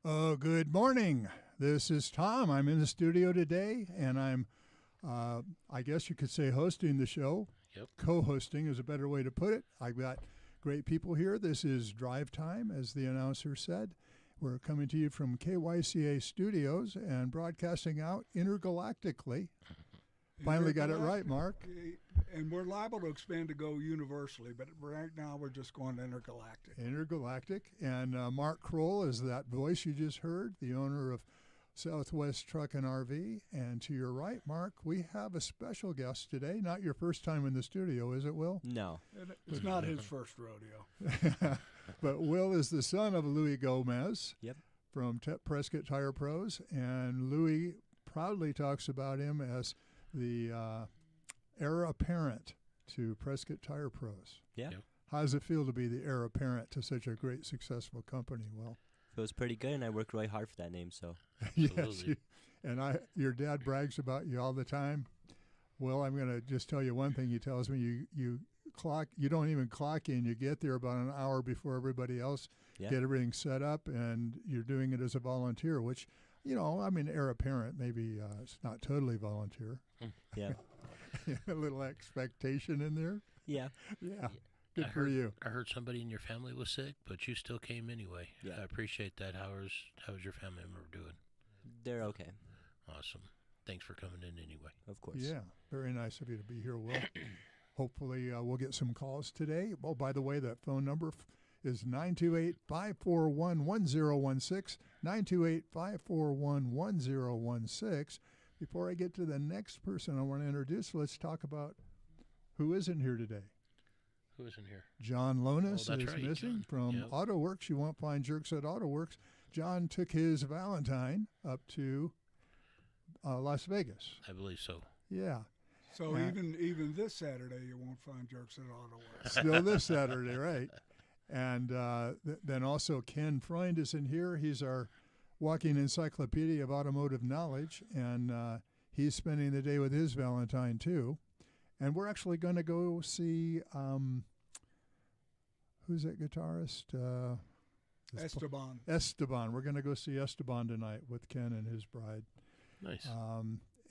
Oh, good morning. This is Tom. I'm in the studio today, and I'm, I guess you could say, hosting the show. Yep. Co-hosting is a better way to put it. I've got great people here. This is Drive Time, as the announcer said. We're coming to you from KYCA Studios and broadcasting out intergalactically. Finally got it right, Mark. And we're liable to expand to go universally, but right now we're just going intergalactic. Intergalactic. And Mark Kroll is that voice you just heard, the owner of Southwest Truck and RV. And to your right, Mark, we have a special guest today. Not your first time in the studio, is it, Will? No. It's not his first rodeo. But Will is the son of Louis Gomez. Yep. From Prescott Tire Pros. And Louis proudly talks about him as the heir apparent to Prescott Tire Pros. Yeah. Yep. How does it feel to be the heir apparent to such a great, successful company? Well, Feels pretty good, and I worked really hard for that name. So yes, your dad brags about you all the time. Well, I'm going to just tell you one thing. He tells me you don't even clock in. You get there about an hour before everybody else. Yeah. Get everything set up, and you're doing it as a volunteer, which, heir apparent, maybe it's not totally volunteer. Yeah. A little expectation in there. Yeah. Yeah. Good for you. I heard somebody in your family was sick, but you still came anyway. Yeah. I appreciate that. How's your family member doing? They're okay. Awesome. Thanks for coming in anyway. Of course. Yeah. Very nice of you to be here, Will. Hopefully we'll get some calls today. Oh, by the way, that phone number is 928-541-1016, 928-541-1016. Before I get to the next person I want to introduce, let's talk about who isn't here today. Who isn't here? John Lonis that's is right, missing John. from Yep. AutoWorks. You won't find jerks at AutoWorks. John took his Valentine up to Las Vegas. I believe so. Yeah. So even this Saturday, you won't find jerks at AutoWorks. Still this Saturday, right? And then also Ken Freund is in here. He's our walking encyclopedia of automotive knowledge, and he's spending the day with his Valentine too. And we're actually going to go see who's that guitarist? Esteban. Esteban. We're going to go see Esteban tonight with Ken and his bride. Nice.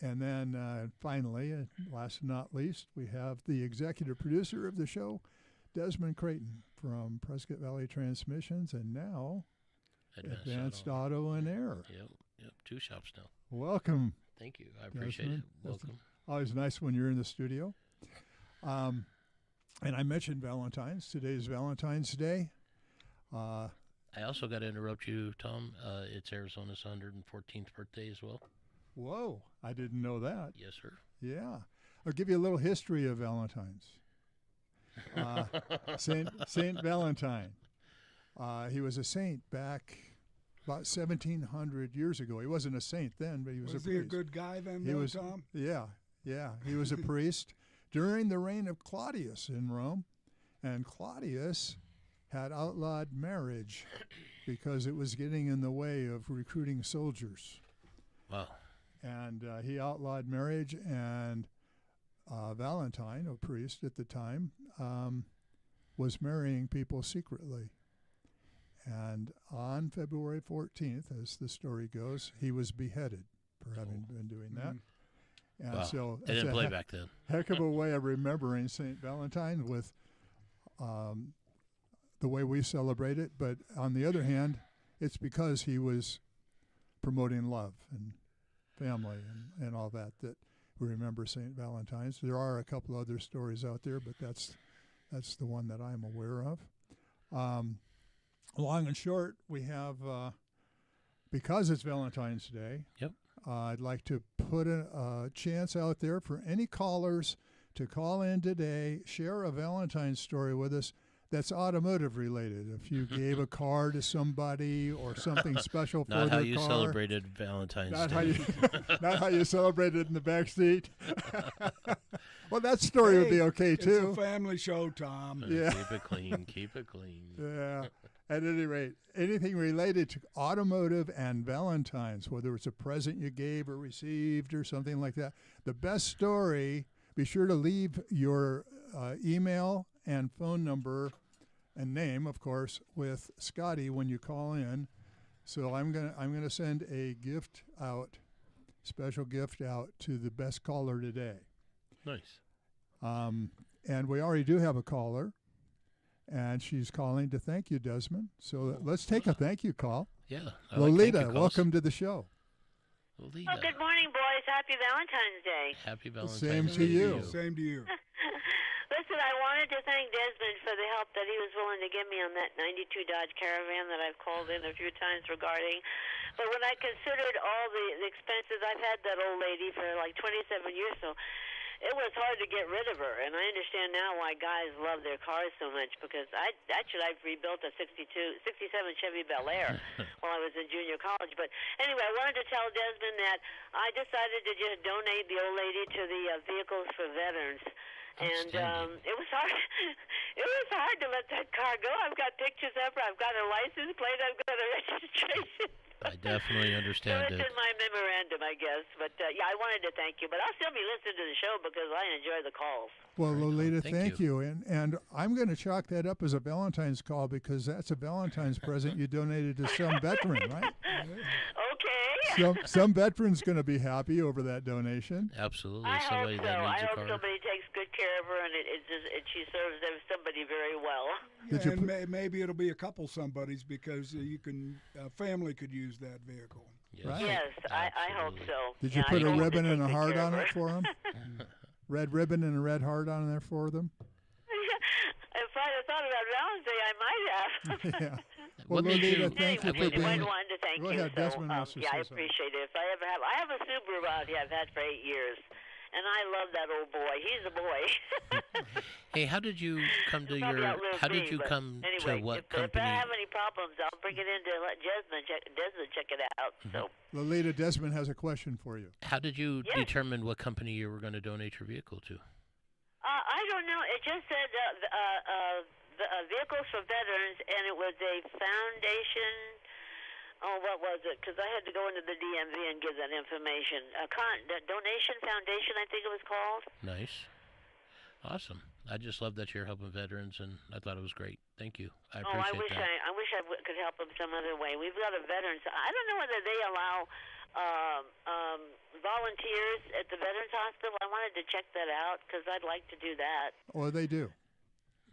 And then finally, last but not least, we have the executive producer of the show, Desmond Creighton from Prescott Valley Transmissions, and now Advanced Auto and Air. Yep. Two shops now. Welcome. Thank you. I appreciate it. Welcome. Always nice when you're in the studio. And I mentioned Valentine's. Today's Valentine's Day. I also got to interrupt you, Tom. It's Arizona's 114th birthday as well. Whoa, I didn't know that. Yes, sir. Yeah. I'll give you a little history of Valentine's. Saint Valentine. He was a saint back about 1,700 years ago. He wasn't a saint then, but he was a priest. Was he a good guy then, Tom? Yeah. He was a priest during the reign of Claudius in Rome. And Claudius had outlawed marriage because it was getting in the way of recruiting soldiers. Wow. And he outlawed marriage, and Valentine, a priest at the time, was marrying people secretly. And on February 14th, as the story goes, he was beheaded for having been doing that. And wow. so They didn't play back then. Heck of a way of remembering St. Valentine with the way we celebrate it. But on the other hand, it's because he was promoting love and family and all that we remember St. Valentine's. There are a couple other stories out there, but that's the one that I'm aware of. Long and short, we have, because it's Valentine's Day, Yep. I'd like to put a chance out there for any callers to call in today, share a Valentine's story with us that's automotive related. If you gave a car to somebody or something special for their car. Not how you celebrated Valentine's Day. Not how you celebrated in the back seat. Well, that story would be okay, too. It's a family show, Tom. Yeah. Keep it clean. Keep it clean. Yeah. At any rate, anything related to automotive and Valentine's, whether it's a present you gave or received or something like that, the best story, be sure to leave your email and phone number and name, of course, with Scotty when you call in. So I'm gonna send a gift out, special gift out to the best caller today. Nice. And we already do have a caller, and she's calling to thank you, Desmond. So let's take a thank you call. Yeah. Lolita, welcome to the show. Lolita. Oh, good morning, boys. Happy Valentine's Day. Happy Valentine's Same Day to you. Same to you. Listen, I wanted to thank Desmond for the help that he was willing to give me on that 92 Dodge Caravan that I've called in a few times regarding. But when I considered all the expenses, I've had that old lady for like 27 years, so it was hard to get rid of her. And I understand now why guys love their cars so much, because I've rebuilt a 67 Chevy Bel Air while I was in junior college. But anyway, I wanted to tell Desmond that I decided to just donate the old lady to the Vehicles for Veterans. And it was hard. It was hard to let that car go. I've got pictures of her. I've got her license plate. I've got her registration. I definitely understand so it's in my memorandum, I guess. But yeah, I wanted to thank you. But I'll still be listening to the show because I enjoy the calls. Well, Lolita, Thank you. And I'm going to chalk that up as a Valentine's call because that's a Valentine's present you donated to some veteran, right? Okay. Some veteran's going to be happy over that donation. Absolutely. I Somebody hope so. that needs I a hope car. somebody takes good care of her, and she serves somebody very well. Yeah, and maybe it'll be a couple somebodies because you can family could use that vehicle. Yes. Right. Yes, I hope so. Did you Yeah, put a I hope ribbon to and a take good heart care on of it her. for him? Red ribbon and a red heart on there for them? If I had thought about Valentine's Day, I might have. Yeah. What Well, made Lolita, you- thank you Anyway, for being. I wanted to thank Go you. ahead, so, Desmond wants to yeah, say I something. appreciate it. If I ever have, I have a Subaru out here I've had for 8 years, and I love that old boy. He's a boy. Hey, how did you come to Probably your? outlived How did me, you but come anyway, to what if I company? have any problems, I'll bring it in to let Desmond check it out. So Lolita, Desmond has a question for you. How did you Yes. determine what company you were going to donate your vehicle to? I don't know. It just said Vehicles for Veterans, and it was a foundation. Oh, what was it? Because I had to go into the DMV and give that information. The Donation Foundation, I think it was called. Nice. Awesome. I just love that you're helping veterans, and I thought it was great. Thank you. I appreciate that. I wish I could help them some other way. We've got a veterans. I don't know whether they allow volunteers at the Veterans Hospital. I wanted to check that out because I'd like to do that. Or they do.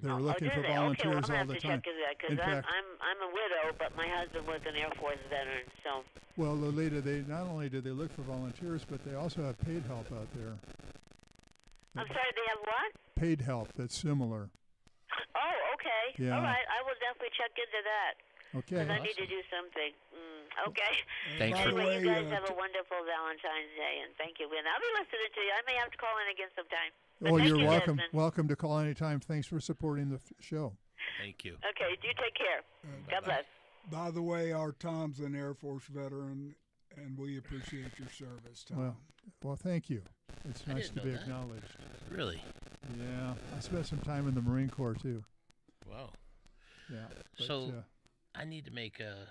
They're looking do for they? volunteers okay, well, all the I'm time. have to check into that because In fact, I'm a widow, but my husband was an Air Force veteran. So well, Lolita, they not only do they look for volunteers, but they also have paid help out there. I'm sorry, they have what? Paid help that's similar. Oh, okay. Yeah. All right, I will definitely check into that. Okay. Because I need to do something. Okay. Thanks By for- the Anyway, way, you guys have a wonderful Valentine's Day, and thank you. And I'll be listening to you. I may have to call in again sometime. But Oh, thank you're you, welcome. Desmond. Welcome to call anytime. Thanks for supporting the show. Thank you. Okay, you take care. God bless. By the way, our Tom's an Air Force veteran, and we appreciate your service, Tom. Well, thank you. It's I nice to didn't be know that. acknowledged. Really? Yeah, I spent some time in the Marine Corps too. Wow. Yeah. But, So I need to make a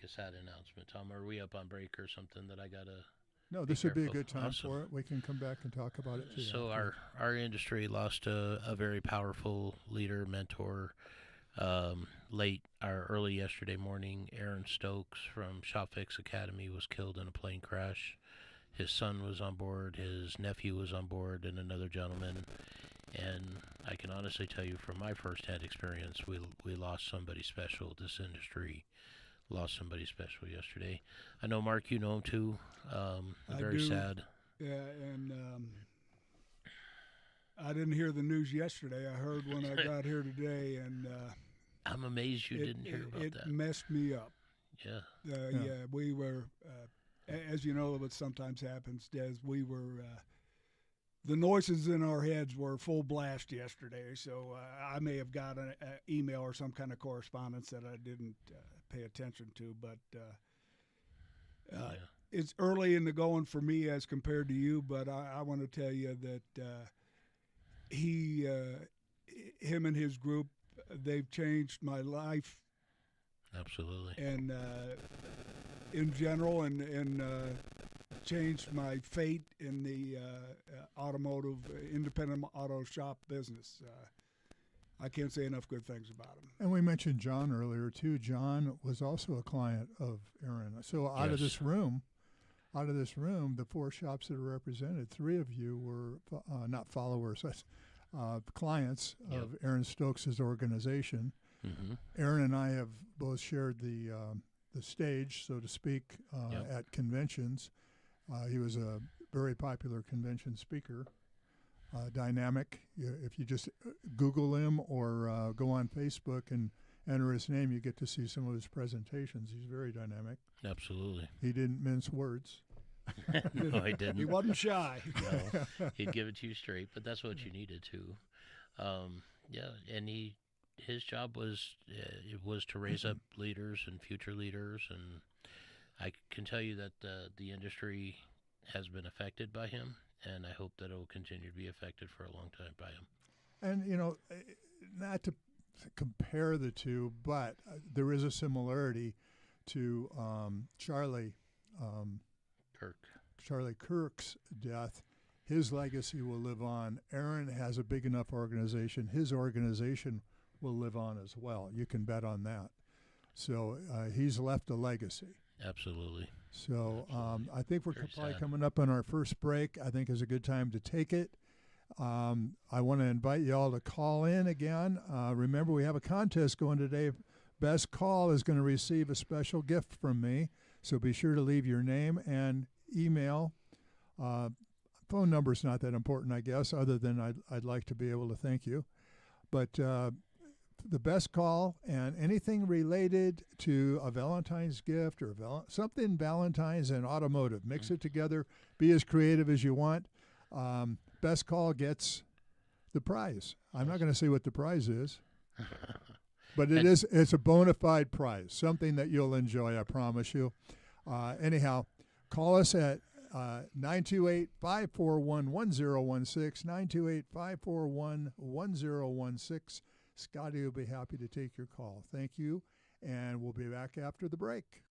sad announcement, Tom. Are we up on break or something that I gotta? no, this would be a careful. good time Awesome. for it. We can come back and talk about it too. So after. our industry lost a very powerful leader, mentor. Early yesterday morning, Aaron Stokes from Shopfix Academy was killed in a plane crash. His son was on board, his nephew was on board, and another gentleman. And I can honestly tell you from my firsthand experience, we lost somebody special. This industry lost somebody special yesterday. I know, Mark, you know him too. I Very do. sad. Yeah, and I didn't hear the news yesterday. I heard when I got here today, and I'm amazed you didn't hear about it that. messed me up. Yeah. Yeah, we were, as you know, what sometimes happens, Des, we were, the noises in our heads were full blast yesterday, so I may have got an email or some kind of correspondence that I didn't pay attention to, but it's early in the going for me as compared to you, but I want to tell you that him and his group, they've changed my life. Absolutely. And in general, and changed my fate in the automotive independent auto shop business. I can't say enough good things about him. And we mentioned John earlier too. John was also a client of Aaron. So out of Yes. this room, the 4 shops that are represented, 3 of you were not followers, clients of Aaron Stokes' organization. Mm-hmm. Aaron and I have both shared the stage, so to speak, at conventions. He was a very popular convention speaker, dynamic. If you just Google him or go on Facebook and enter his name, you get to see some of his presentations. He's very dynamic. Absolutely. He didn't mince words. No, I didn't. He wasn't shy. No, he'd give it to you straight, but that's what you needed to. And his job was it was to raise up leaders and future leaders, and I can tell you that the industry has been affected by him, and I hope that it will continue to be affected for a long time by him. And not to compare the two, but there is a similarity to Charlie Kirk's death. His legacy will live on. Aaron has a big enough organization. His organization will live on as well. You can bet on that. So he's left a legacy. Absolutely. So I think we're Very probably sad. coming up on our first break. I think is a good time to take it. I want to invite you all to call in again. Remember, we have a contest going today. Best call is going to receive a special gift from me. So be sure to leave your name and email. Phone number is not that important, I guess, other than I'd like to be able to thank you. But the best call and anything related to a Valentine's gift or something Valentine's and automotive. Mix it together. Be as creative as you want. Best call gets the prize. I'm not going to say what the prize is, but it's a bona fide prize, something that you'll enjoy, I promise you. Anyhow, call us at 928-541-1016, 928-541-1016. Scotty will be happy to take your call. Thank you, and we'll be back after the break.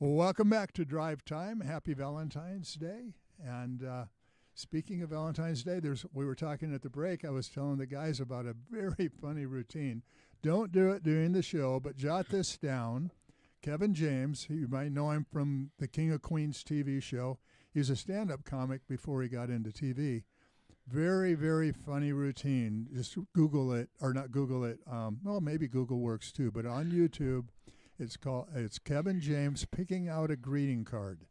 Well, welcome back to Drive Time. Happy Valentine's Day. And speaking of Valentine's Day, we were talking at the break. I was telling the guys about a very funny routine. Don't do it during the show, but jot this down. Kevin James, you might know him from the King of Queens TV show. He's a stand-up comic before he got into TV. Very, very funny routine. Just Google it, or not Google it. Well, maybe Google works too, but on YouTube, it's Kevin James picking out a greeting card.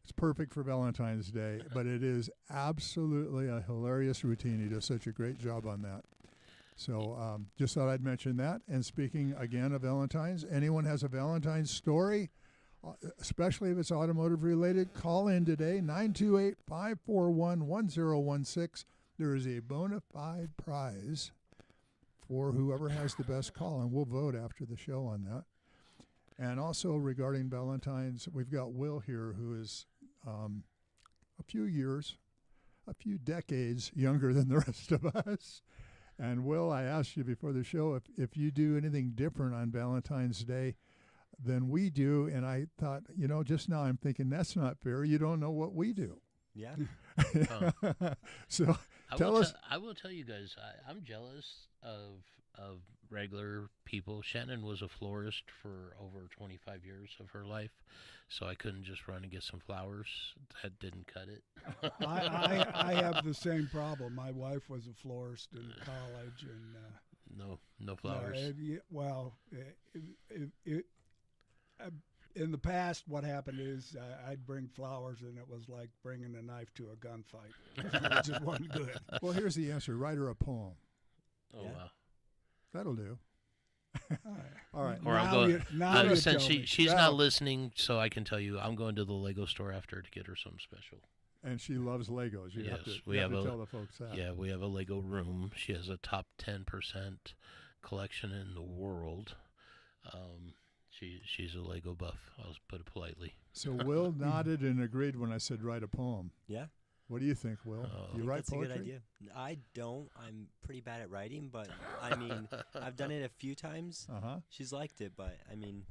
It's perfect for Valentine's Day, but it is absolutely a hilarious routine. He does such a great job on that. So just thought I'd mention that. And speaking again of Valentine's, anyone has a Valentine's story, especially if it's automotive related, call in today, 928-541-1016. There is a bona fide prize for whoever has the best call, and we'll vote after the show on that. And also regarding Valentine's, we've got Will here, who is a few decades younger than the rest of us. And Will, I asked you before the show if you do anything different on Valentine's Day than we do, and I thought, just now I'm thinking that's not fair. You don't know what we do. Yeah. So tell us. I will tell you guys, I'm jealous of regular people. Shannon was a florist for over 25 years of her life, so I couldn't just run and get some flowers. That didn't cut it. I have the same problem. My wife was a florist in college, and no flowers. In the past, what happened is I'd bring flowers, and it was like bringing a knife to a gunfight. It just wasn't good. Well, here's the answer. Write her a poem. Oh, yeah. Wow. That'll do. All right. Or now I'll go. Since she's Yeah. not listening, so I can tell you, I'm going to the Lego store after to get her something special. And she loves Legos. You have to tell the folks that. Yeah, we have a Lego room. She has a top 10% collection in the world. She's a Lego buff. I'll put it politely. So Will nodded and agreed when I said write a poem. Yeah. What do you think, Will? Do you write That's poetry? a good idea. I don't. I'm pretty bad at writing, but I mean, I've done it a few times. She's liked it, but I mean,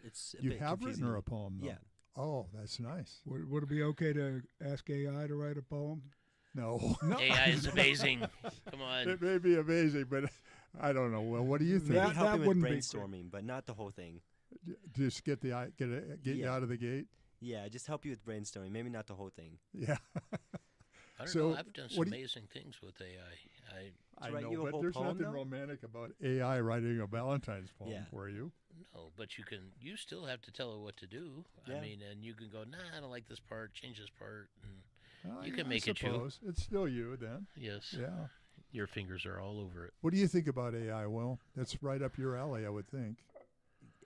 it's a You bit have confusing. written her a poem, though. Yeah. Oh, that's nice. Would it be okay to ask AI to write a poem? No. AI is amazing. Come on. It may be amazing, but I don't know. Well, what do you think? Maybe That helping with wouldn't be brainstorming, but not the whole thing. Just get you out of the gate? Yeah, just help you with brainstorming. Maybe not the whole thing. Yeah. I don't So, know. I've done some amazing things with AI. I write know, you a but whole there's poem, nothing though? romantic about AI writing a Valentine's poem Yeah. for you. No, but you still have to tell it what to do. Yeah. I mean, and you can go, nah, I don't like this part, change this part. And You can make it you. suppose. It's still you then. yes, Yeah. your fingers are all over it. What do you think about AI, Will? That's right up your alley, I would think.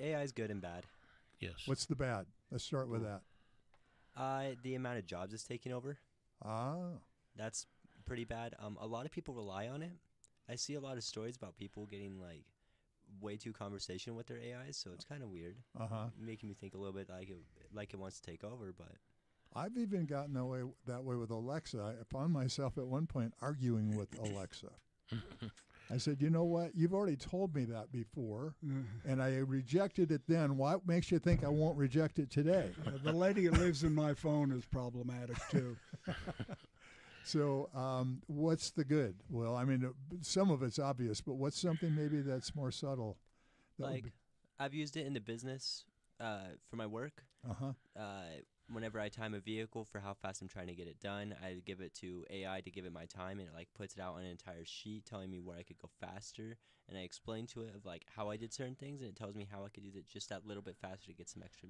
AI is good and bad. Yes. What's the bad? Let's start with that. The amount of jobs it's taking over, that's pretty bad. A lot of people rely on it. I see a lot of stories about people getting like way too conversational with their AIs, so it's kind of weird. Making me think a little bit like it wants to take over, but I've even gotten that way with Alexa. I found myself at one point arguing with Alexa. I said, you know what? You've already told me that before, and I rejected it then. What makes you think I won't reject it today? The lady that lives in my phone is problematic, too. So what's the good? Well, I mean, some of it's obvious, but what's something maybe that's more subtle? I've used it in the business for my work. Whenever I time a vehicle for how fast I'm trying to get it done, I give it to AI to give it my time, and it puts it out on an entire sheet telling me where I could go faster, and I explain to it of how I did certain things, and it tells me how I could do it just that little bit faster to get some extra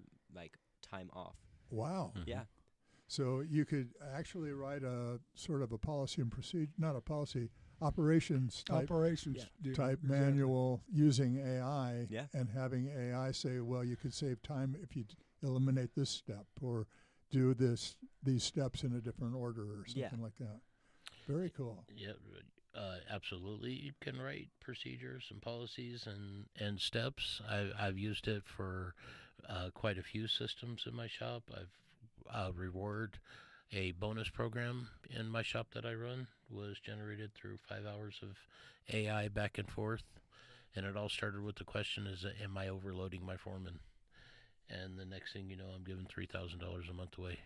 time off. Wow. Yeah. So you could actually write a sort of a policy and procedure, not a policy, operations type manual using AI, and having AI say, well, you could save time if you eliminate this step or do these steps in a different order or something like that. Very cool. Yeah, absolutely. You can write procedures and policies and steps. I've used it for quite a few systems in my shop. I've reward a bonus program in my shop that I run was generated through 5 hours of AI back and forth. And it all started with the question am I overloading my foreman? and the next thing you know, I'm giving $3,000 a month away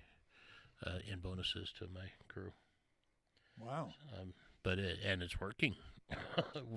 in bonuses to my crew. Wow. But it's working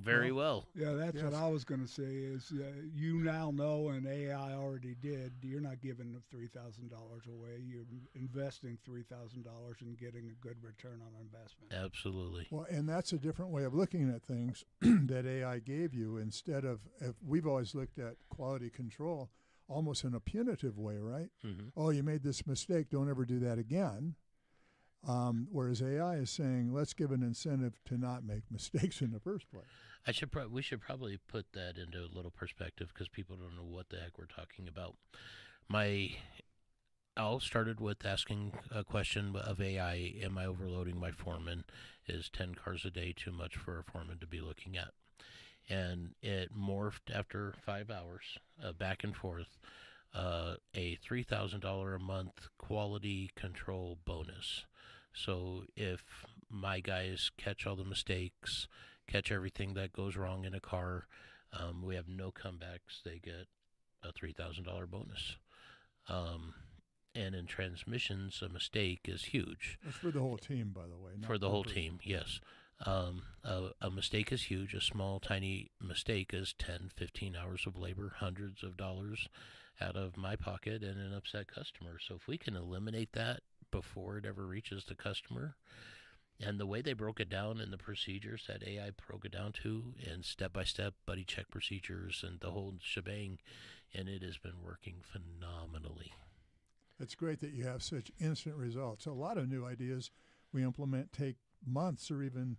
very well. Yeah, that's Yes. what I was going to say is you now know, and AI already did, you're not giving the $3,000 away. You're investing $3,000 and getting a good return on investment. Absolutely. Well, and that's a different way of looking at things that AI gave you. Instead of, if we've always looked at quality control almost in a punitive way, right? Mm-hmm. Oh, you made this mistake, don't ever do that again. Whereas AI is saying, let's give an incentive to not make mistakes in the first place. We should probably put that into a little perspective because people don't know what the heck we're talking about. I'll started with asking a question of AI: am I overloading my foreman? Is 10 cars a day too much for a foreman to be looking at? And it morphed after 5 hours back and forth. A $3,000 a month quality control bonus. So if my guys catch all the mistakes, catch everything that goes wrong in a car, we have no comebacks. They get a $3,000 bonus. And in transmissions, a mistake is huge. That's for the whole team, by the way. Not For the per whole person. team, yes. A mistake is huge. A small, tiny mistake is 10, 15 hours of labor, hundreds of dollars out of my pocket and an upset customer. So if we can eliminate that before it ever reaches the customer, and the way they broke it down in the procedures that AI broke it down to, and step-by-step buddy check procedures and the whole shebang, and it has been working phenomenally. It's great that you have such instant results. A lot of new ideas we implement take months or even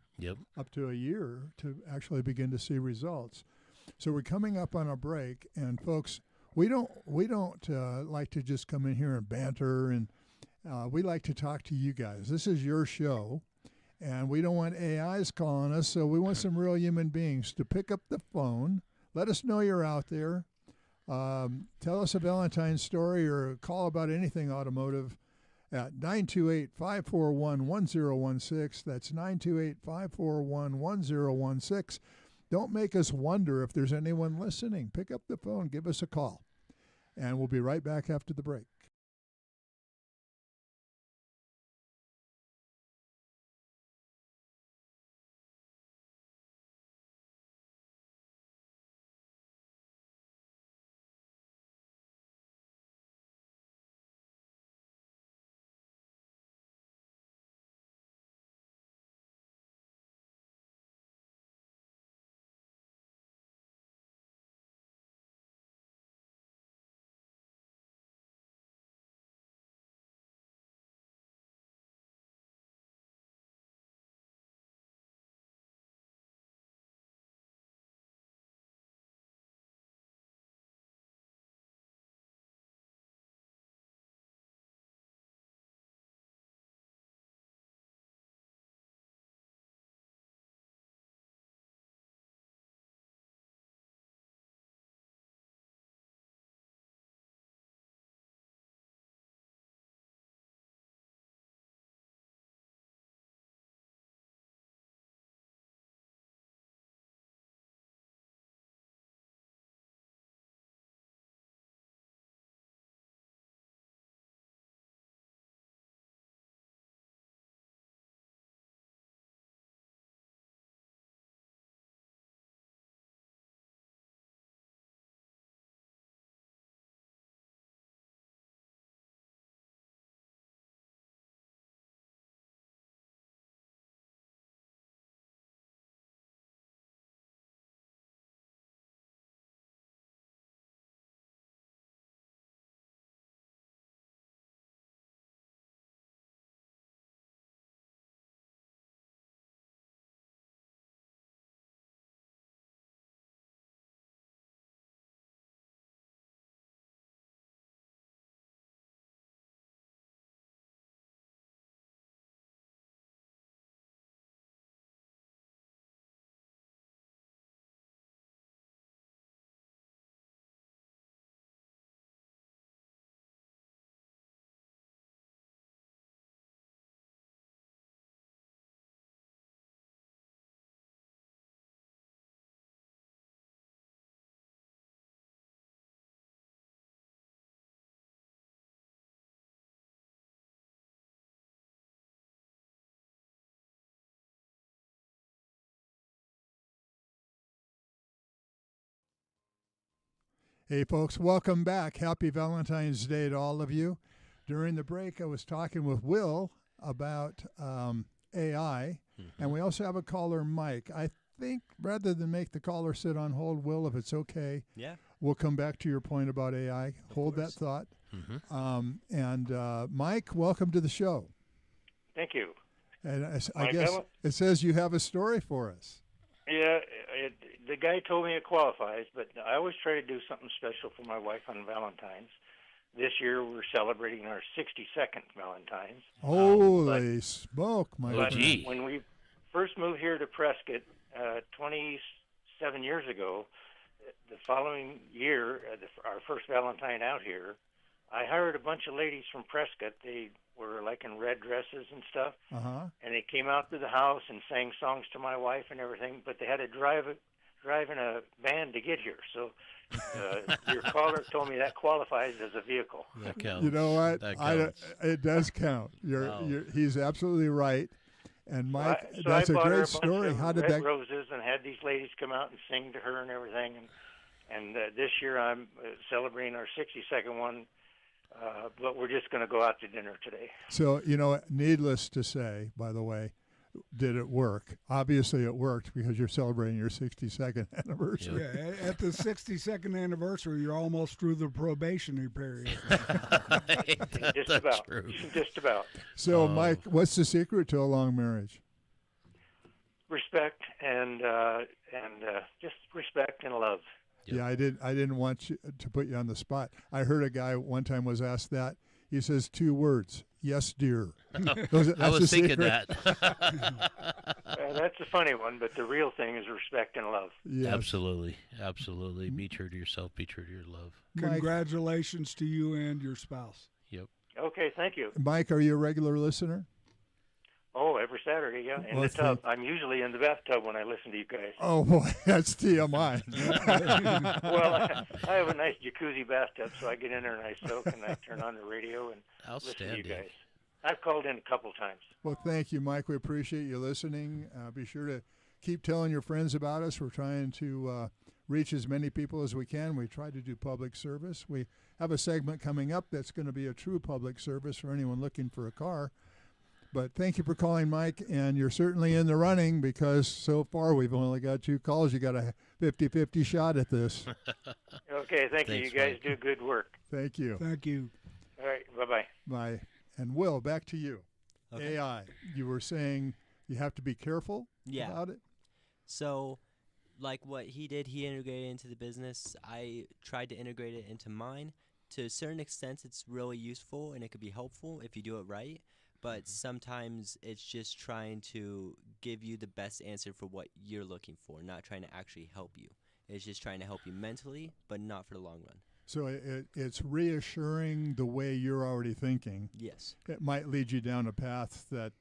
up to a year to actually begin to see results. So we're coming up on a break, and folks, we don't like to just come in here and banter, and we like to talk to you guys. This is your show, and we don't want AIs calling us, so we want some real human beings to pick up the phone. Let us know you're out there. Tell us a Valentine's story or call about anything automotive at 928-541-1016. That's 928-541-1016. Don't make us wonder if there's anyone listening. Pick up the phone, give us a call, and we'll be right back after the break. Hey, folks, welcome back. Happy Valentine's Day to all of you. During the break, I was talking with Will about AI, and we also have a caller, Mike. I think rather than make the caller sit on hold, Will, if it's okay, we'll come back to your point about AI. Hold that thought. Mike, welcome to the show. Thank you. And I guess it says you have a story for us. Yeah, the guy told me it qualifies, but I always try to do something special for my wife on Valentine's. This year we're celebrating our 62nd Valentine's. Holy smoke, my friend. When we first moved here to Prescott 27 years ago, the following year, our first Valentine out here, I hired a bunch of ladies from Prescott. They were like in red dresses and stuff, and they came out to the house and sang songs to my wife and everything, but they had to drive in a van to get here. So your caller told me that qualifies as a vehicle. That counts. You know what? It does count. He's absolutely right. And Mike, so that's I a bought her great a story. bunch How of did red that? roses and had these ladies come out and sing to her and everything. And this year I'm celebrating our 62nd one, but we're just going to go out to dinner today. So, needless to say, by the way, did it work? Obviously it worked because you're celebrating your 62nd anniversary. Yeah, at the 62nd anniversary, you're almost through the probationary period. Just about. So, Mike, what's the secret to a long marriage? Respect and just respect and love. Yep. Yeah, I didn't want you to put you on the spot. I heard a guy one time was asked that. He says 2 words: "Yes, dear." I was thinking that. That's a funny one, but the real thing is respect and love. Yes. Absolutely. Be true to yourself. Be true to your love. Congratulations to you and your spouse. Yep. Okay, thank you. Mike, are you a regular listener? Oh, every Saturday, yeah, in the tub. I'm usually in the bathtub when I listen to you guys. Oh, boy, that's TMI. Well, I have a nice jacuzzi bathtub, so I get in there and I soak and I turn on the radio and listen to you guys. I've called in a couple times. Well, thank you, Mike. We appreciate you listening. Be sure to keep telling your friends about us. We're trying to reach as many people as we can. We try to do public service. We have a segment coming up that's going to be a true public service for anyone looking for a car. But thank you for calling, Mike, and you're certainly in the running because so far we've only got 2 calls. You got a 50-50 shot at this. Okay, thank you. You guys do good work. Thank you. Thank you. All right, bye-bye. Bye. And Will, back to you. Okay. AI, you were saying you have to be careful about it? So, like what he did, he integrated into the business. I tried to integrate it into mine. To a certain extent, it's really useful and it could be helpful if you do it right. But sometimes it's just trying to give you the best answer for what you're looking for, not trying to actually help you. It's just trying to help you mentally, but not for the long run. So it's reassuring the way you're already thinking. Yes. It might lead you down a path that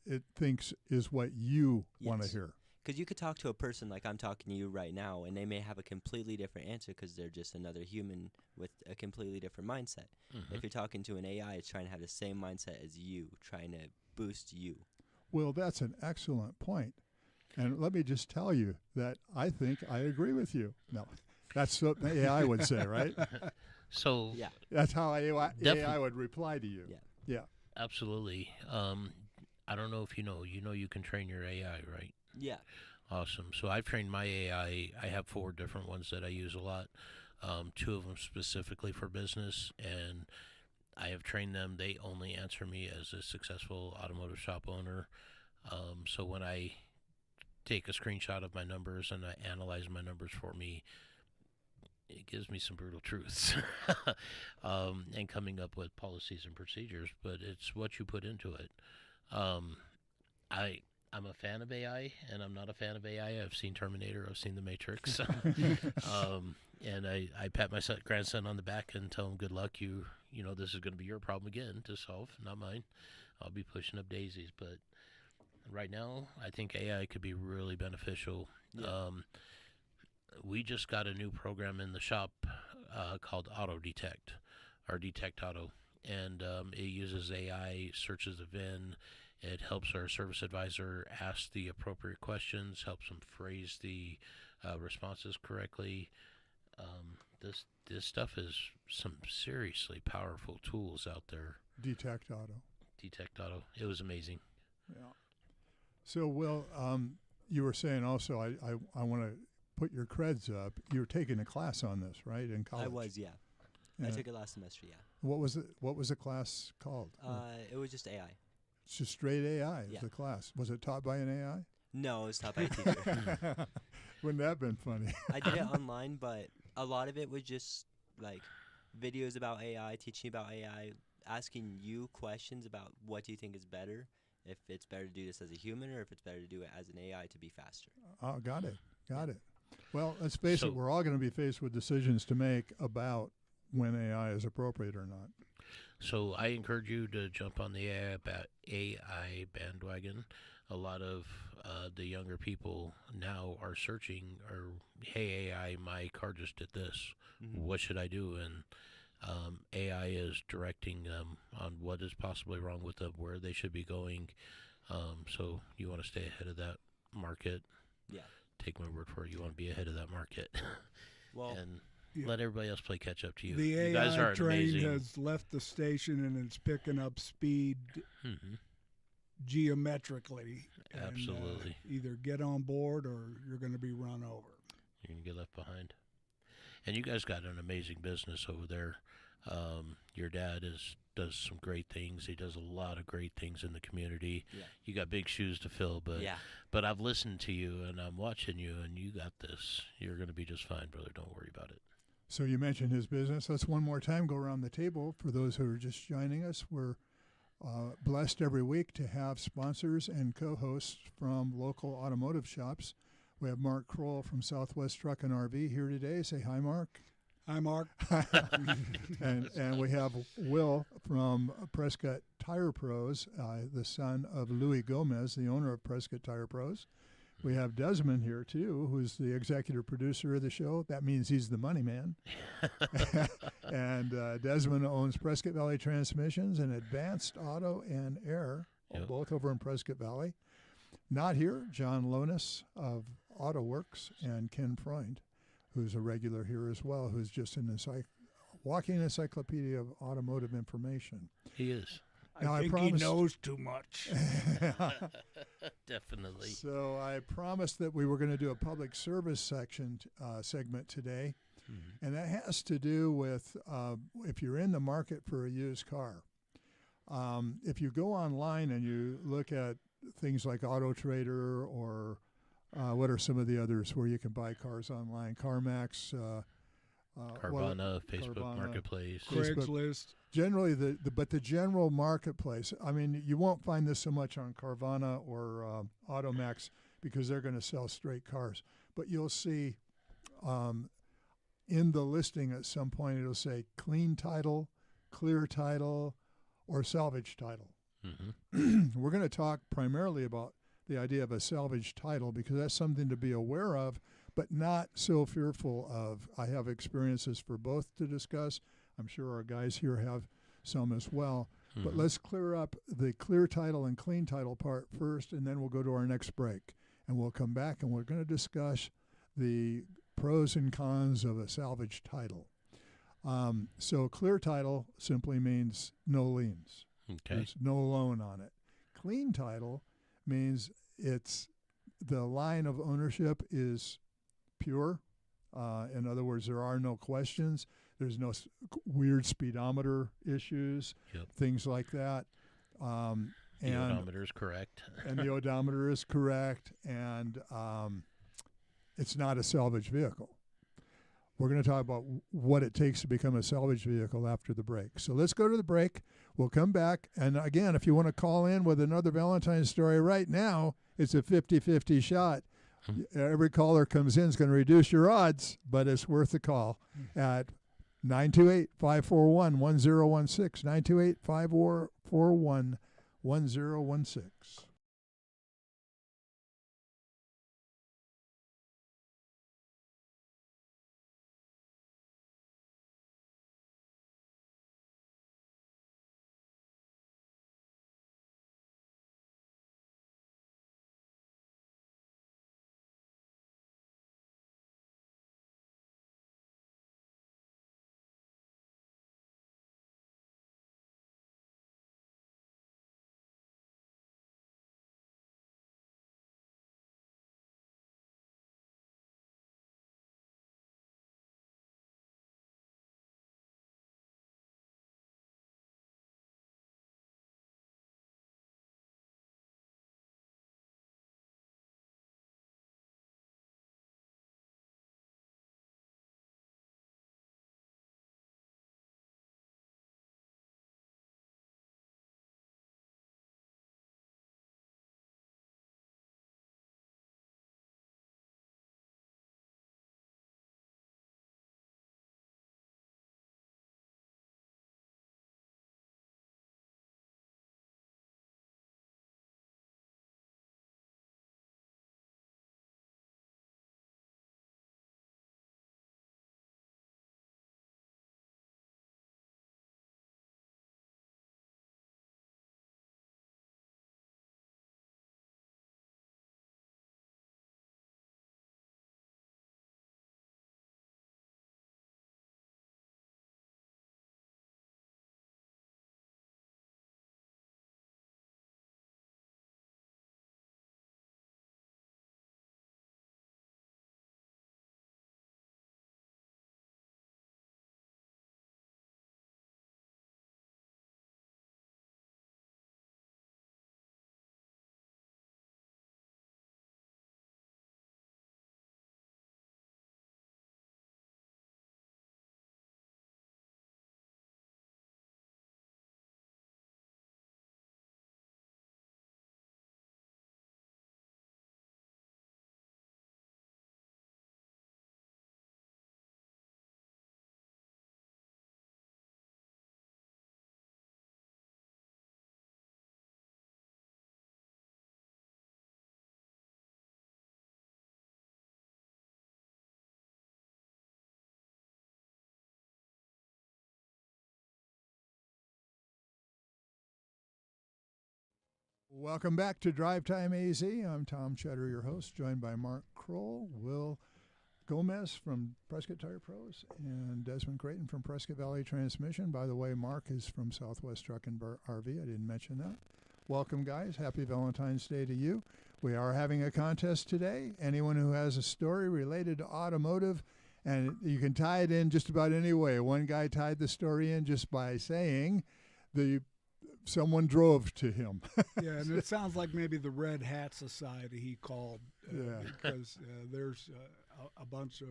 it thinks is what you want to hear. Because you could talk to a person like I'm talking to you right now, and they may have a completely different answer because they're just another human with a completely different mindset. If you're talking to an AI, it's trying to have the same mindset as you, trying to boost you. Well, that's an excellent point. And let me just tell you that I think I agree with you. No, that's what the AI would say, right? So that's how AI would reply to you. Yeah. Absolutely. I don't know if you know you can train your AI, right? Yeah. Awesome. So I've trained my AI. I have 4 different ones that I use a lot. 2 of them specifically for business, and I have trained them. They only answer me as a successful automotive shop owner. So when I take a screenshot of my numbers and I analyze my numbers for me, it gives me some brutal truths and coming up with policies and procedures, but it's what you put into it. I'm a fan of AI, and I'm not a fan of AI. I've seen Terminator. I've seen The Matrix. And I pat my grandson on the back and tell him, good luck. You know, this is going to be your problem again to solve, not mine. I'll be pushing up daisies. But right now, I think AI could be really beneficial. Yeah. We just got a new program in the shop called Auto Detect, or Detect Auto. And it uses AI, searches the VIN. It helps our service advisor ask the appropriate questions, helps them phrase the responses correctly. This stuff is some seriously powerful tools out there. Detect Auto. Detect Auto. It was amazing. Yeah. So, Will, you were saying also, I want to put your creds up. You were taking a class on this, right, in college? I was, yeah. I took it last semester, yeah. What was it? What was the class called? It was just AI. It's just straight AI Yeah. as the class. Was it taught by an AI? No, it was taught by a teacher. Wouldn't that have been funny? I did it online, but a lot of it was just like videos about AI, teaching about AI, asking you questions about what do you think is better, if it's better to do this as a human or if it's better to do it as an AI to be faster. Oh, got it. Well, let's face So- it, we're all going to be faced with decisions to make about when AI is appropriate or not. So I encourage you to jump on the AI bandwagon. A lot of the younger people now are searching, or hey AI, my car just did this. What should I do? And AI is directing them on what is possibly wrong with them, where they should be going. So you want to stay ahead of that market. Yeah. Take my word for it. You want to be ahead of that market. Well, and Yeah. let everybody else play catch up to you. The You guys AI are train amazing. has left the station and it's picking up speed Mhm. geometrically. And, Absolutely. either get on board or you're going to be run over. You're gonna get left behind. And you guys got an amazing business over there. Your dad does some great things. He does a lot of great things in the community. Yeah. You got big shoes to fill, but yeah. but I've listened to you and I'm watching you, and you got this. You're gonna be just fine, brother. Don't worry about it. So you mentioned his business. Let's one more time go around the table for those who are just joining us. We're blessed every week to have sponsors and co-hosts from local automotive shops. We have Mark Kroll from Southwest Truck and RV here today. Say hi, Mark. Hi, Mark. and we have Will from Prescott Tire Pros, the son of Louis Gomez, the owner of Prescott Tire Pros. We have Desmond here, too, who's the executive producer of the show. That means he's the money man. And Desmond owns Prescott Valley Transmissions and Advanced Auto and Air, both over in Prescott Valley. Not here, John Lonis of AutoWorks and Ken Freund, who's a regular here as well, who's just an walking encyclopedia of automotive information. He is. Now, I think he knows too much. Definitely. So I promised that we were going to do a public service segment today, and that has to do with if you're in the market for a used car. If you go online and you look at things like AutoTrader or what are some of the others where you can buy cars online, CarMax, Carvana, Facebook Carvana, Marketplace. Craigslist. Generally, the general marketplace. I mean, you won't find this so much on Carvana or AutoMax because they're going to sell straight cars. But you'll see in the listing at some point it'll say clean title, clear title, or salvage title. We're going to talk primarily about the idea of a salvage title because that's something to be aware of, but not so fearful of. I have experiences for both to discuss. I'm sure our guys here have some as well. But let's clear up the clear title and clean title part first, and then we'll go to our next break. And we'll come back and we're going to discuss the pros and cons of a salvage title. So clear title simply means no liens. Okay. There's no loan on it. Clean title means it's the line of ownership is pure. In other words, there are no questions. There's no weird speedometer issues, things like that. The odometer is correct. And the odometer is correct, and it's not a salvage vehicle. We're going to talk about what it takes to become a salvage vehicle after the break. So let's go to the break. We'll come back. And again, if you want to call in with another Valentine's story right now, it's a 50-50 shot. Every caller comes in is going to reduce your odds, but it's worth the call at 928-541-1016, 928-541-1016. Welcome back to Drivetime AZ. I'm Thom Tschetter, your host, joined by Mark Kroll, Will Gomez from Prescott Tire Pros, and Desmond Creighton from Prescott Valley Transmission. By the way, Mark is from Southwest Truck and RV. I didn't mention that. Welcome, guys. Happy Valentine's Day to you. We are having a contest today. Anyone who has a story related to automotive, and you can tie it in just about any way. One guy tied the story in just by saying someone drove to him. Yeah, and it sounds like maybe the Red Hat Society he called, because there's a bunch of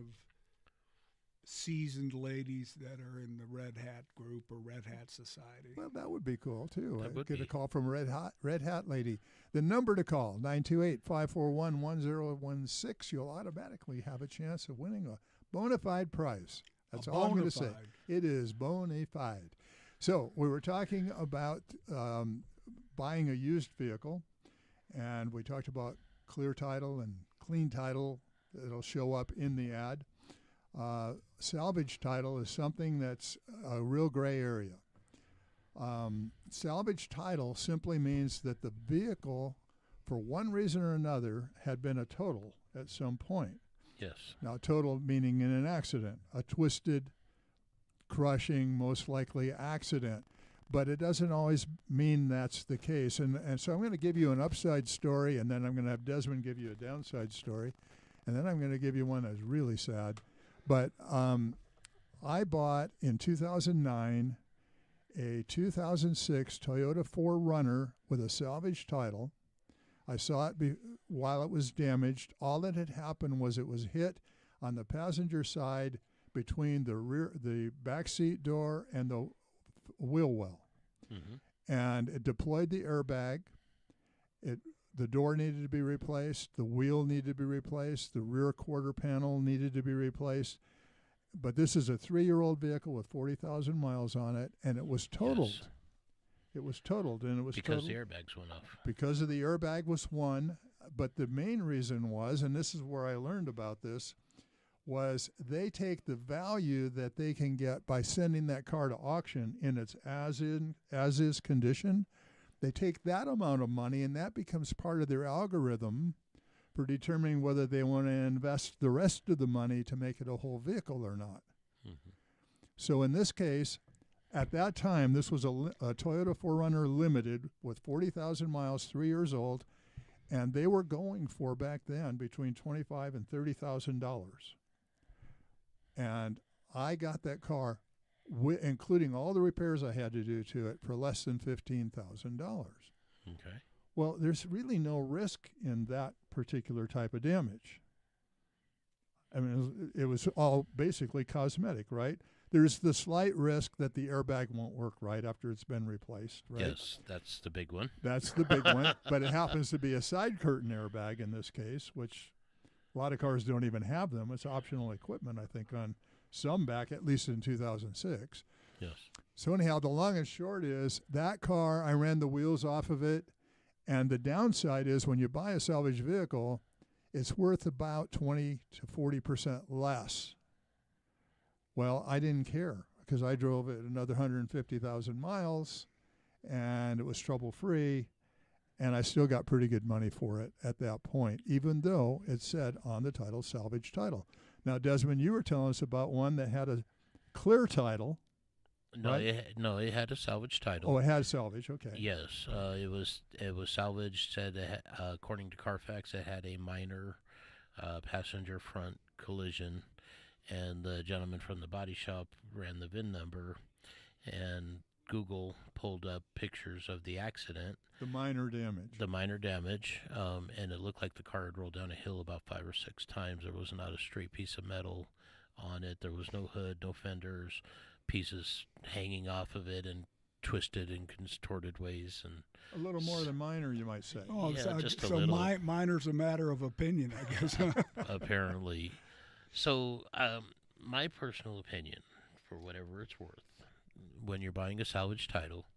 seasoned ladies that are in the Red Hat group or Red Hat Society. Well, that would be cool, too. That would Get be. a call from Red Hat lady. The number to call, 928-541-1016. You'll automatically have a chance of winning a bona fide prize. That's all I'm going to say. It is bona fide. So we were talking about buying a used vehicle, and we talked about clear title and clean title. It'll show up in the ad. Salvage title is something that's a real gray area. Salvage title simply means that the vehicle, for one reason or another, had been a total at some point. Yes. Now, total meaning in an accident, a twisted, crushing, most likely accident. But it doesn't always mean that's the case. And so I'm going to give you an upside story, and then I'm going to have Desmond give you a downside story, and then I'm going to give you one that's really sad. But I bought in 2009 a 2006 Toyota 4Runner with a salvage title. I saw it while it was damaged. All that had happened was it was hit on the passenger side between the back seat door and the wheel well. Mm-hmm. And it deployed the airbag. The door needed to be replaced. The wheel needed to be replaced. The rear quarter panel needed to be replaced. But this is a 3-year-old vehicle with 40,000 miles on it, and it was totaled. Yes. It was totaled, and it was because totaled. the airbags went off. Because of the airbag was one, but the main reason was, and this is where I learned about this, was they take the value that they can get by sending that car to auction in its as-is condition. They take that amount of money, and that becomes part of their algorithm for determining whether they want to invest the rest of the money to make it a whole vehicle or not. Mm-hmm. So in this case, at that time, this was a Toyota 4Runner Limited with 40,000 miles, 3 years old, and they were going for back then between $25,000 and $30,000. And I got that car, including all the repairs I had to do to it, for less than $15,000. Okay. Well, there's really no risk in that particular type of damage. I mean, it was all basically cosmetic, right? There's the slight risk that the airbag won't work right after it's been replaced, right? Yes, that's the big one. That's the big one. But it happens to be a side curtain airbag in this case, which a lot of cars don't even have them. It's optional equipment, I think, on some back, at least in 2006. Yes. So anyhow, the long and short is that car, I ran the wheels off of it, and the downside is when you buy a salvage vehicle, it's worth about 20 to 40% less. Well, I didn't care because I drove it another 150,000 miles, and it was trouble-free. And I still got pretty good money for it at that point, even though it said on the title, salvage title. Now, Desmond, you were telling us about one that had a clear title. No, right? it had a salvage title. Oh, it had salvage. Okay. Yes, it was salvaged. Said according to Carfax, it had a minor passenger front collision, and the gentleman from the body shop ran the VIN number, and Google pulled up pictures of the accident. The minor damage. And it looked like the car had rolled down a hill about 5 or 6 times. There was not a straight piece of metal on it. There was no hood, no fenders, pieces hanging off of it and twisted in contorted ways. And a little more than minor, you might say. Oh, yeah, just a so little. Minor's a matter of opinion, I guess. Apparently. So my personal opinion, for whatever it's worth, when you're buying a salvage title,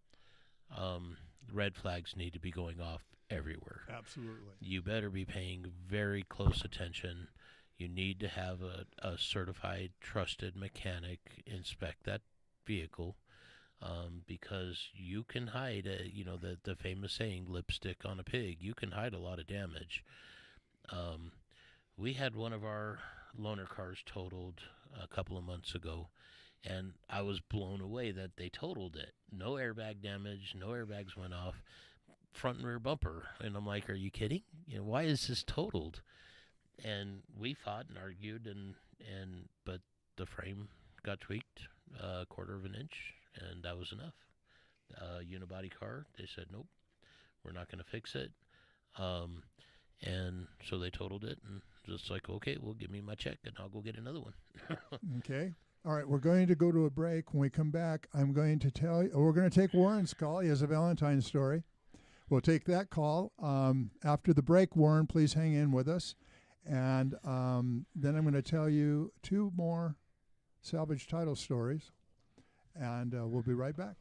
red flags need to be going off everywhere. Absolutely. You better be paying very close attention. You need to have a certified, trusted mechanic inspect that vehicle. because you can hide, the famous saying, lipstick on a pig. You can hide a lot of damage. We had one of our loaner cars totaled a couple of months ago, and I was blown away that they totaled it. No airbag damage, no airbags went off, front and rear bumper. And I'm like, are you kidding? Why is this totaled? And we fought and argued, but the frame got tweaked a quarter of an inch, and that was enough. Unibody car, they said, nope, we're not going to fix it. And so they totaled it, and just like, okay, well, give me my check, and I'll go get another one. Okay. All right, we're going to go to a break. When we come back, I'm going to tell you, we're going to take Warren's call. He has a Valentine's story. We'll take that call. After the break, Warren, please hang in with us. And then I'm going to tell you 2 more salvage title stories, and we'll be right back.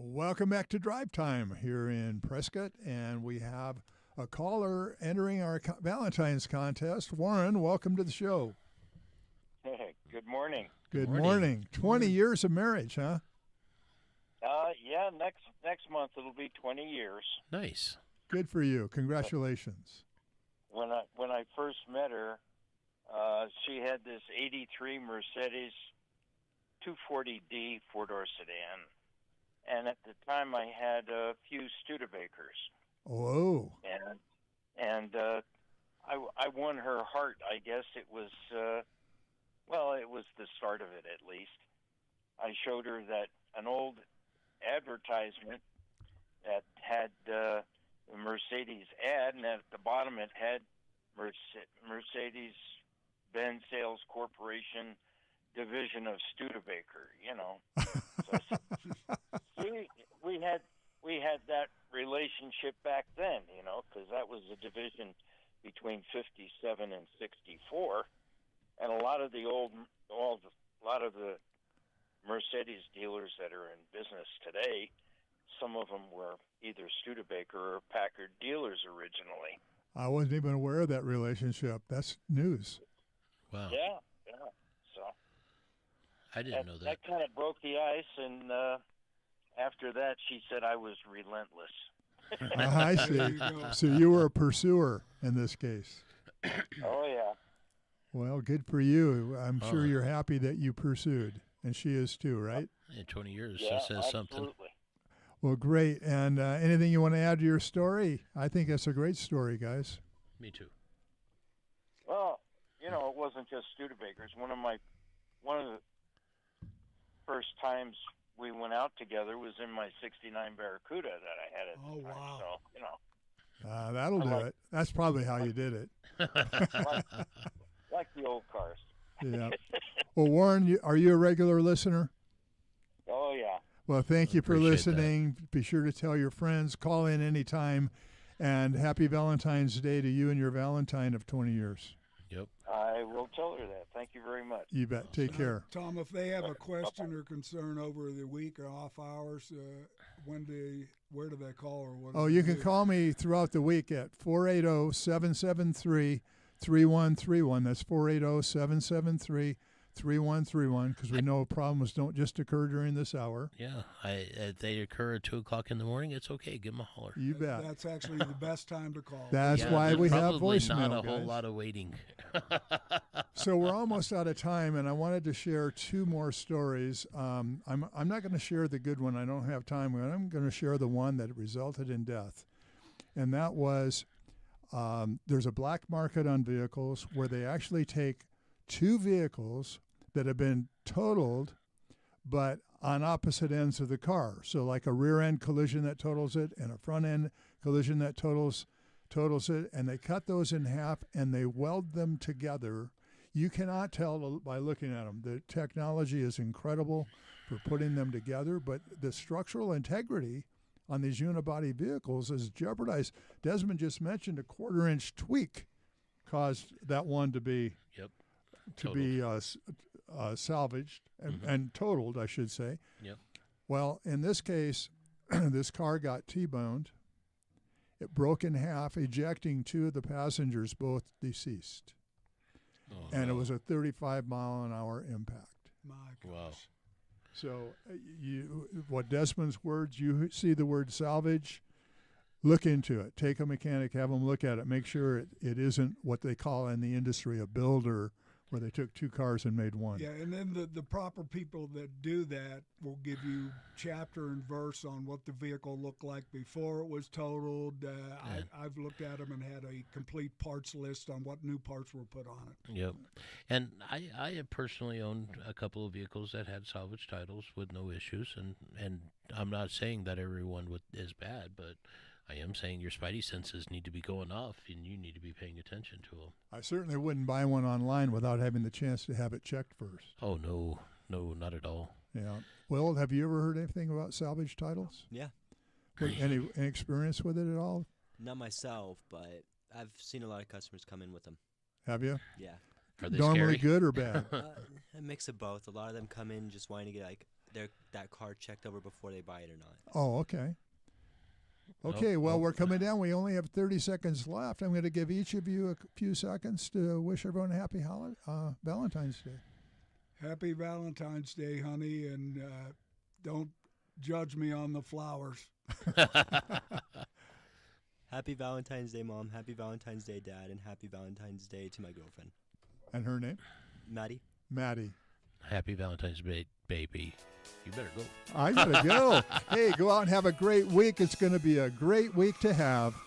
Welcome back to Drive Time here in Prescott, and we have a caller entering our Valentine's contest. Warren, welcome to the show. Hey, good morning. Good morning. 20 years of marriage, huh? Yeah, next month it'll be 20 years. Nice. Good for you. Congratulations. When I first met her, she had this '83 Mercedes 240D four-door sedan. And at the time, I had a few Studebakers. Oh. And I won her heart. I guess it was, it was the start of it at least. I showed her that an old advertisement that had the Mercedes ad, and at the bottom it had Mercedes-Benz Sales Corporation Division of Studebaker. So we had that relationship back then, because that was a division between 57 and 64, and a lot of the Mercedes dealers that are in business today, some of them were either Studebaker or Packard dealers originally. I wasn't even aware of that relationship. That's news. Wow. Yeah. So I didn't know that. That kind of broke the ice, and after that, she said I was relentless. I There see. you go. So you were a pursuer in this case. Oh yeah. Well, good for you. I'm sure Oh. you're happy that you pursued, and she is too, right? In 20 years, Yeah, that says something. absolutely. Well, great. And anything you want to add to your story? I think that's a great story, guys. Me too. Well, it wasn't just Studebakers. One of the first times we went out together was in my '69 Barracuda that I had at Oh, the time. wow. So, That'll I do like- it. That's probably how you did it. like the old cars. Yeah. Well, Warren, are you a regular listener? Oh yeah. Well, thank you for Appreciate that. listening. Be sure to tell your friends. Call in anytime. And happy Valentine's Day to you and your Valentine of 20 years. Yep. I will tell her that. Thank you very much. You bet. Take care. Tom, if they have a question or concern over the week or off hours, where do they call or what? Oh, do you they can do? call me throughout the week at 480-773-3131. That's 480-773-3131 because we know problems don't just occur during this hour. Yeah. If they occur at 2 o'clock in the morning, it's okay. Give them a holler. You bet. That's actually the best time to call. That's Yeah, why there's we have probably voicemail, not a whole guys. lot of waiting. So we're almost out of time, and I wanted to share two more stories. I'm not going to share the good one. I don't have time. But I'm going to share the one that resulted in death, and that was there's a black market on vehicles where they actually take two vehicles that have been totaled, but on opposite ends of the car. So like a rear end collision that totals it, and a front end collision that totals it, and they cut those in half and they weld them together. You cannot tell by looking at them. The technology is incredible for putting them together, but the structural integrity on these unibody vehicles is jeopardized. Desmond just mentioned a 1/4-inch tweak caused that one to be Yep. salvaged and totaled, I should say. Yep. Well, in this case, this car got T-boned. It broke in half, ejecting two of the passengers, both deceased. Oh, And it no. was a 35-mile-an-hour impact. My gosh. Wow. So what Desmond's words, you see the word salvage, look into it. Take a mechanic, have them look at it. Make sure it isn't what they call in the industry a builder, where they took two cars and made one. Yeah, and then the proper people that do that will give you chapter and verse on what the vehicle looked like before it was totaled. I've looked at them and had a complete parts list on what new parts were put on it. Yep. And I have personally owned a couple of vehicles that had salvage titles with no issues, and I'm not saying that everyone is bad, but I am saying your spidey senses need to be going off, and you need to be paying attention to them. I certainly wouldn't buy one online without having the chance to have it checked first. Oh, no, not at all. Yeah. Will, have you ever heard anything about salvage titles? Yeah. Any experience with it at all? Not myself, but I've seen a lot of customers come in with them. Have you? Yeah. Are they Normally scary? good or bad? A mix of both. A lot of them come in just wanting to get that car checked over before they buy it or not. Oh, okay. Okay, well, we're coming down. We only have 30 seconds left. I'm going to give each of you a few seconds to wish everyone a happy Valentine's Day. Happy Valentine's Day, honey, and don't judge me on the flowers. Happy Valentine's Day, Mom. Happy Valentine's Day, Dad. And happy Valentine's Day to my girlfriend. And her name? Maddie. Maddie. Happy Valentine's Day, baby. You better go. I got to go. Hey, go out and have a great week. It's going to be a great week to have.